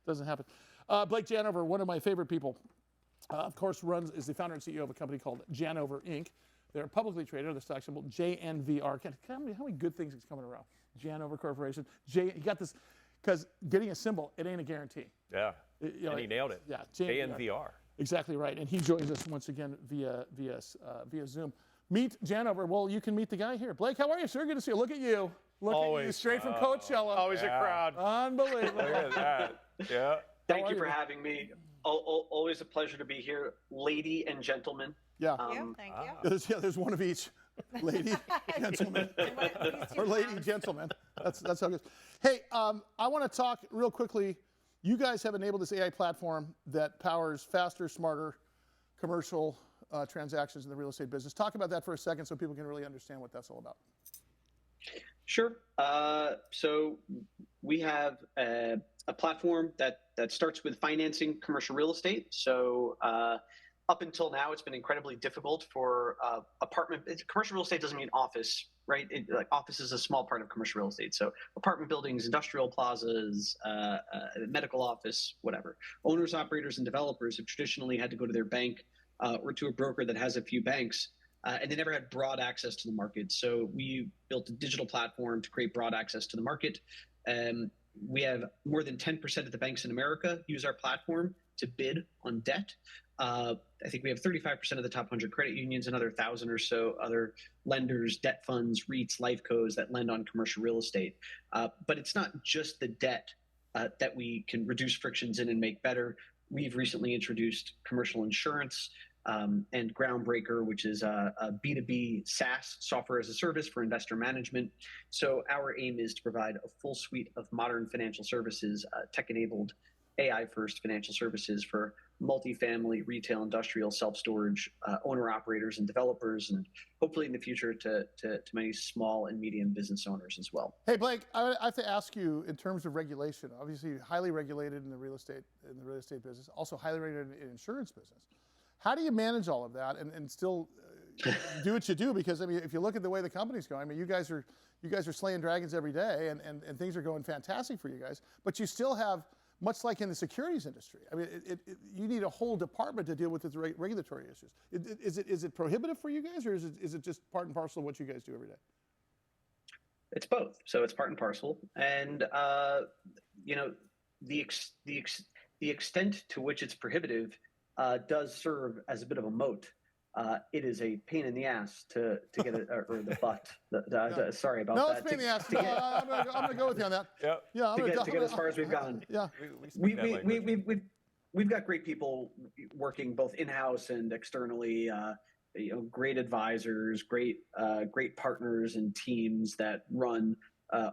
Doesn't happen. Blake Janover, one of my favorite people, of course, is the founder and CEO of a company called Janover Inc. They're publicly traded on the stock symbol JNVR. How many good things is coming around? Janover Corporation. You got this, because getting a symbol, it ain't a guarantee. Yeah, and he nailed it. Yeah, JNVR. Exactly right, and he joins us once again via Zoom. Meet Janover. Well, you can meet the guy here. Blake, how are you, sir? Good to see you. Look at you. Look at you, straight from Coachella. Always a crowd. Unbelievable. Look at that. Yeah. Thank you for having me. Always a pleasure to be here, lady and gentleman. Yeah. Thank you. There's one of each. Lady, gentleman, or lady, gentleman. That's how it goes. Hey, I want to talk real quickly. You guys have enabled this AI platform that powers faster, smarter commercial transactions in the real estate business. Talk about that for a second so people can really understand what that's all about. Sure. So we have a platform that starts with financing commercial real estate. So up until now, it's been incredibly difficult for commercial real estate doesn't mean office, right? Office is a small part of commercial real estate. So apartment buildings, industrial plazas, medical office, whatever. Owners, operators, and developers have traditionally had to go to their bank or to a broker that has a few banks, and they never had broad access to the market. So we built a digital platform to create broad access to the market. We have more than 10% of the banks in America use our platform to bid on debt. I think we have 35% of the top 100 credit unions, another 1,000 or so other lenders, debt funds, REITs, life cos that lend on commercial real estate. But it's not just the debt that we can reduce frictions in and make better. We've recently introduced commercial insurance and Groundbreaker, which is a B2B SaaS, software as a service for investor management. So our aim is to provide a full suite of modern financial services, tech-enabled, AI-first financial services for multifamily, retail, industrial, self-storage, owner-operators and developers, and hopefully in the future to many small and medium business owners as well. Hey, Blake, I have to ask you in terms of regulation. Obviously, highly regulated in the real estate business, also highly regulated in insurance business. How do you manage all of that and still do what you do? Because I mean, if you look at the way the company's going, I mean, you guys are slaying dragons every day, and things are going fantastic for you guys. But you still have, much like in the securities industry, I mean, you need a whole department to deal with the regulatory issues. Is it prohibitive for you guys, or is it just part and parcel of what you guys do every day? It's both. So it's part and parcel, and you know, the extent to which it's prohibitive does serve as a bit of a moat. It is a pain in the ass to get it, or the butt. Sorry about that. No, it's pain in the ass. I'm going to go with you on that. Yeah. To get as far as we've gone. Yeah. We've got great people working both in-house and externally. Great advisors, great partners and teams that run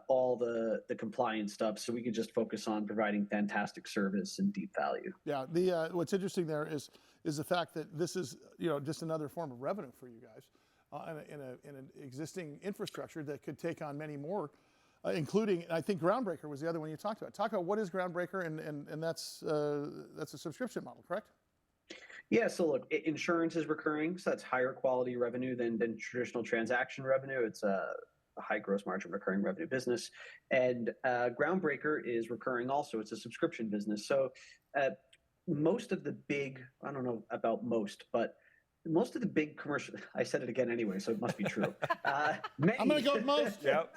all the compliance stuff, so we can just focus on providing fantastic service and deep value. Yeah, what's interesting there is the fact that this is just another form of revenue for you guys in an existing infrastructure that could take on many more, including, I think Groundbreaker was the other one you talked about. Talk about what is Groundbreaker, and that's a subscription model, correct? Yeah, so look, insurance is recurring, so that's higher quality revenue than traditional transaction revenue. It's a high gross margin recurring revenue business. And Groundbreaker is recurring also. It's a subscription business. So most of the big, I don't know about most, but most of the big commercial, I said it again anyway, so it must be true. I'm going to go with most. Yep.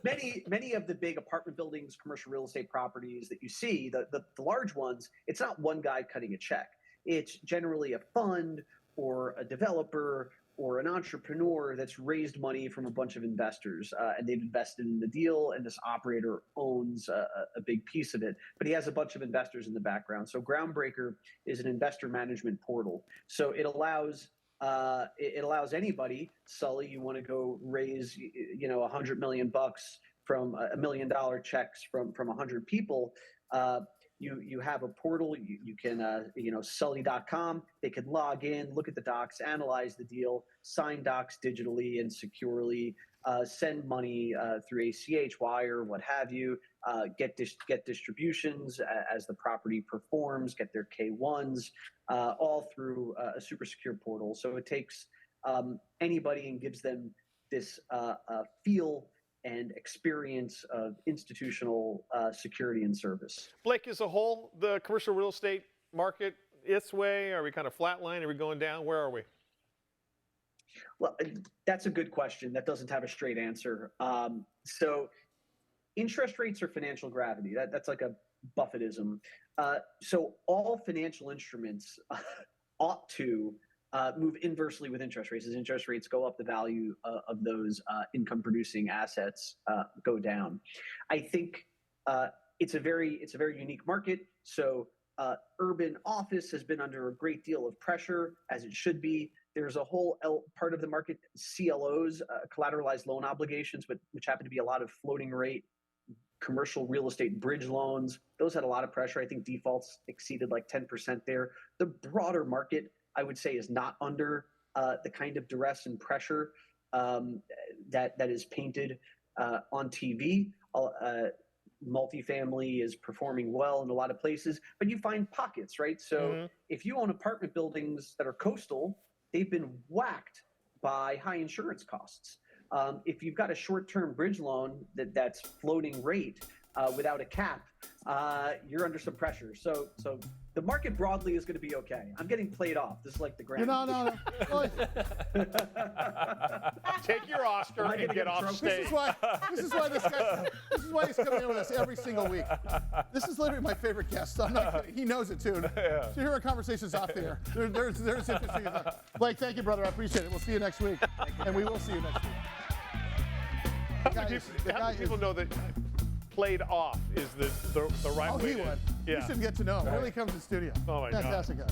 Many of the big apartment buildings, commercial real estate properties that you see, the large ones, it's not one guy cutting a check. It's generally a fund or a developer or an entrepreneur that's raised money from a bunch of investors, and they've invested in the deal, and this operator owns a big piece of it, but he has a bunch of investors in the background. So Groundbreaker is an investor management portal. So it allows anybody, Sully, you want to go raise $100 million from $1 million checks from 100 people. You have a portal, you can, Sully.com, they can log in, look at the docs, analyze the deal, sign docs digitally and securely, send money through ACH, wire, what have you, get distributions as the property performs, get their K1s, all through a super secure portal. So it takes anybody and gives them this feel and experience of institutional security and service. Blake, as a whole, the commercial real estate market its way? Are we kind of flatline? Are we going down? Where are we? Well, that's a good question. That doesn't have a straight answer. So interest rates are financial gravity. That's like a Buffettism. So all financial instruments ought to move inversely with interest rates. As interest rates go up, the value of those income-producing assets go down. I think it's a very unique market. So urban office has been under a great deal of pressure, as it should be. There's a whole part of the market, CLOs, collateralized loan obligations, which happen to be a lot of floating rate commercial real estate bridge loans. Those had a lot of pressure. I think defaults exceeded like 10% there. The broader market, I would say, is not under the kind of duress and pressure that is painted on TV. Multifamily is performing well in a lot of places, but you find pockets, right? So if you own apartment buildings that are coastal, they've been whacked by high insurance costs. If you've got a short-term bridge loan that's floating rate without a cap, you're under some pressure. So the market broadly is going to be okay. I'm getting played off. This is like the grand. No. Well, Take your Oscar and get off stage. This is why he's coming in with us every single week. This is literally my favorite guest. I'm not kidding. He knows it too. Yeah. So here are conversations off the air. There's interesting. Blake, thank you, brother. I appreciate it. We'll see you next week, and we will see you next week. How many people know that played off is the right way he to... would. Yeah. You should get to know him. Really comes in studio. Oh, my God. Fantastic guy.